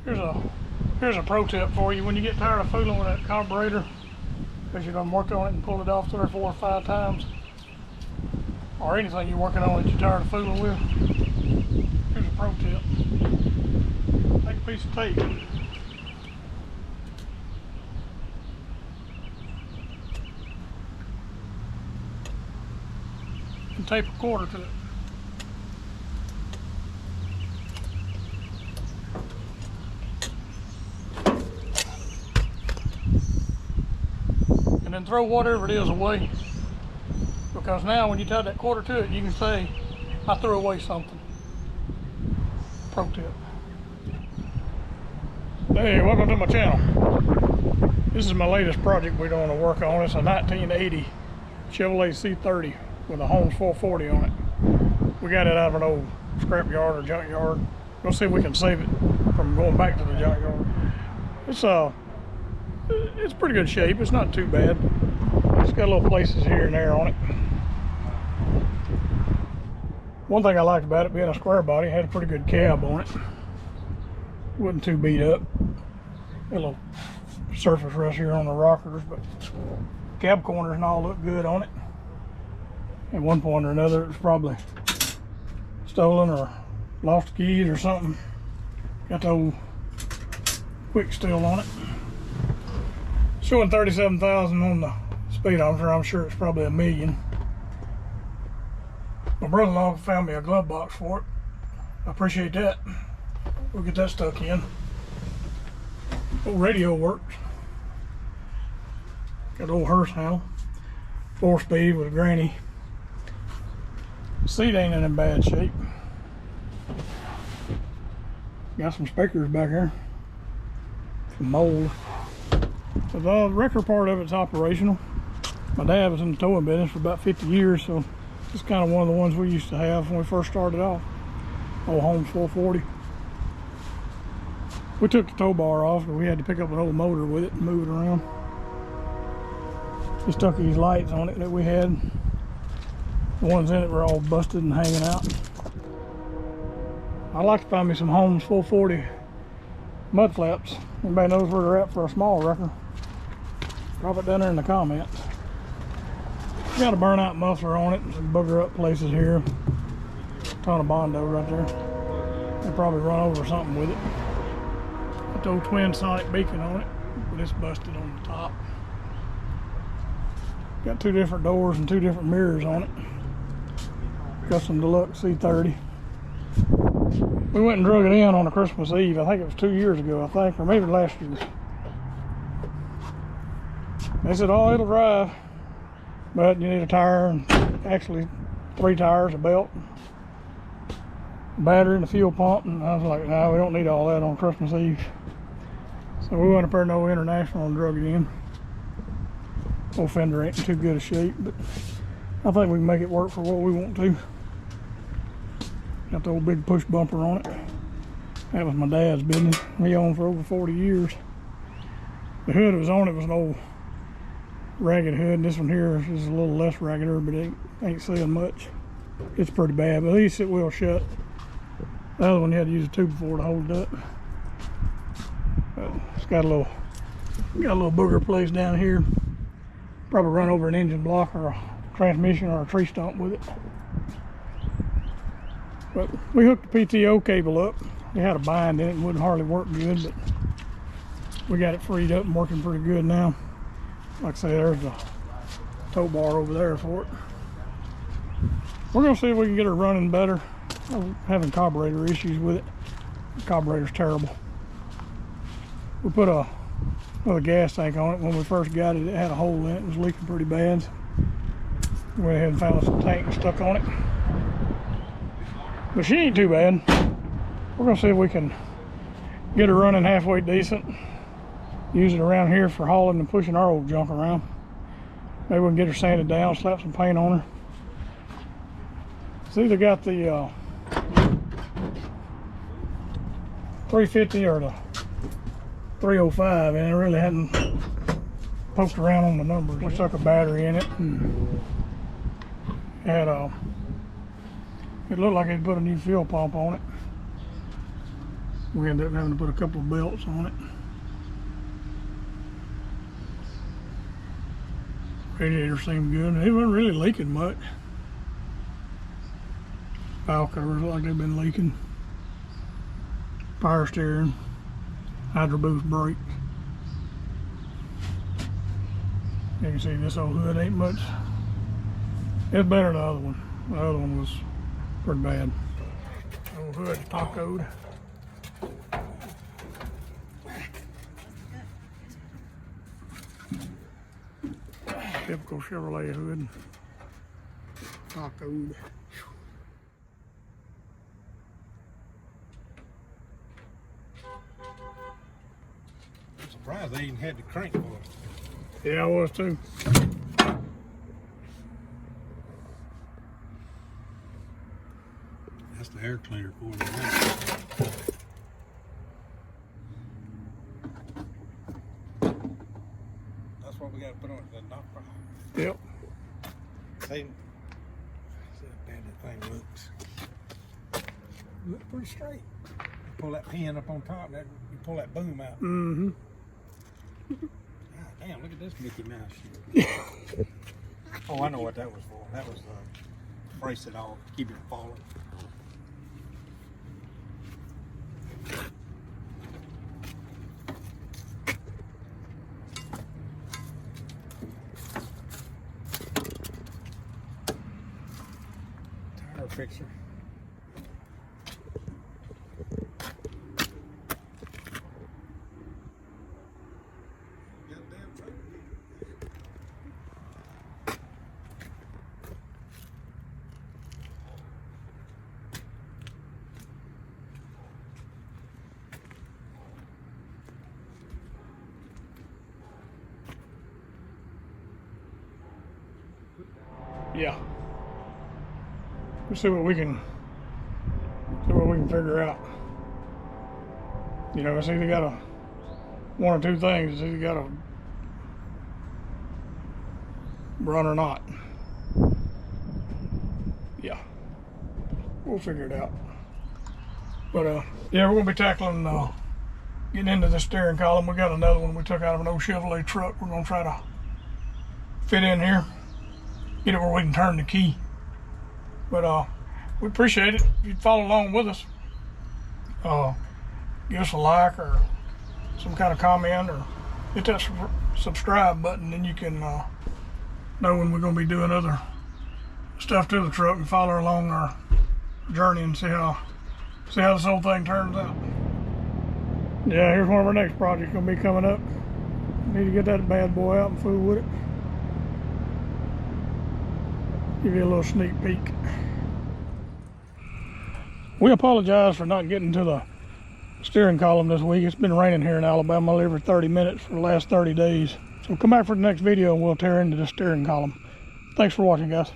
Here's a pro tip for you. When you get tired of fooling with that carburetor, because you're going to work on it and pull it off 3 or 4 or 5 times, or anything you're working on that you're tired of fooling with, here's a pro tip. Take a piece of tape. And tape a quarter to it. And then throw whatever it is away. Because now when you tie that quarter to it, you can say, I threw away something. Pro tip. Hey, welcome to my channel. This is my latest project we're going to work on. It's a 1980 Chevrolet C30 with a Holmes 440 on it. We got it out of an old scrap yard or junkyard. We'll see if we can save it from going back to the junkyard. It's pretty good shape. It's not too bad. It's got little places here and there on it. One thing I liked about it being a square body, it had a pretty good cab on it. Wasn't too beat up. A little surface rust here on the rockers, but cab corners and all look good on it. At one point or another, it was probably stolen or lost the keys or something. Got the old quick still on it. Showing 37,000 on the speedometer. I'm sure it's probably 1 million. My brother-in-law found me a glove box for it. I appreciate that. We'll get that stuck in. Old radio works. Got old hearse handle. 4-speed with a granny. Seat ain't in bad shape. Got some speakers back here. Some mold. So the wrecker part of it's operational. My dad was in the towing business for about 50 years, so it's kind of one of the ones we used to have when we first started off. Old Holmes 440. We took the tow bar off, but we had to pick up an old motor with it and move it around. We stuck these lights on it that we had. The ones in it were all busted and hanging out. I'd like to find me some Holmes 440 mud flaps. Anybody knows where they're at for a small wrecker? Drop it down there in the comments. Got a burnout muffler on it and some booger up places here. Ton of Bondo right there. They'll probably run over something with it. Got the old twin sonic beacon on it, but it's busted on the top. Got 2 different doors and 2 different mirrors on it. Custom Deluxe C30. We went and drug it in on a Christmas Eve. I think it was 2 years ago, I think, or maybe last year. They said, oh, it'll drive, but you need a tire, and actually 3 tires, a belt, a battery, and a fuel pump. And I was like, no, we don't need all that on Christmas Eve. So we went up there to No International and drug it in. Old fender ain't in too good a shape, but I think we can make it work for what we want to. Got the old big push bumper on it. That was my dad's business. He owned for over 40 years. The hood that was on it was an old ragged hood. This one here is a little less raggeder, but it ain't saying much. It's pretty bad, but at least it will shut. The other one you had to use a 2x4 to hold it up. It's got a little booger place down here. Probably run over an engine block or a transmission or a tree stump with it. But we hooked the PTO cable up. It had a bind in it and wouldn't hardly work good, but we got it freed up and working pretty good now. Like I say, there's the tow bar over there for it. We're gonna see if we can get her running better. I'm having carburetor issues with it. The carburetor's terrible. We put another gas tank on it. When we first got it, it had a hole in it. It was leaking pretty bad. We went ahead and found some tank stuck on it. But she ain't too bad. We're gonna see if we can get her running halfway decent. Use it around here for hauling and pushing our old junk around. Maybe we can get her sanded down, slap some paint on her. It's either got the 350 or the 305, and it really hadn't poked around on the numbers. We stuck a battery in it. It looked like they'd put a new fuel pump on it. We ended up having to put a couple of belts on it. Radiator seemed good. It wasn't really leaking much. Valve covers look like they've been leaking. Power steering, hydro boost brake. You can see this old hood ain't much. It's better than the other one. The other one was pretty bad. Old hood tacoed. Typical Chevrolet hood. Tacoed. I'm surprised they even had the crank for it. Yeah, I was too. That's the air cleaner for it. That's what we got to put on it, the knock right. Yep. See how bad that thing looks. Look pretty straight. You pull that pin up on top, and you pull that boom out. Mm-hmm. God damn, look at this Mickey Mouse shit. Oh, I know what that was for. That was brace it off, keep it from falling. Tire fixer. Yeah. Let's see what we can figure out. You know, it's either got one or two things. It's either got to run or not. Yeah. We'll figure it out. But yeah, we're gonna be tackling getting into the steering column. We got another one we took out of an old Chevrolet truck. We're gonna try to fit in here. Get it where we can turn the key. But we appreciate it if you'd follow along with us. Give us a like or some kind of comment, or hit that subscribe button, then you can know when we're going to be doing other stuff to the truck, and follow along our journey and see how this whole thing turns out. Yeah, here's one of our next projects going to be coming up. Need to get that bad boy out and fool with it. Give you a little sneak peek. We apologize for not getting to the steering column this week. It's been raining here in Alabama every 30 minutes for the last 30 days. So come back for the next video and we'll tear into the steering column. Thanks for watching, guys.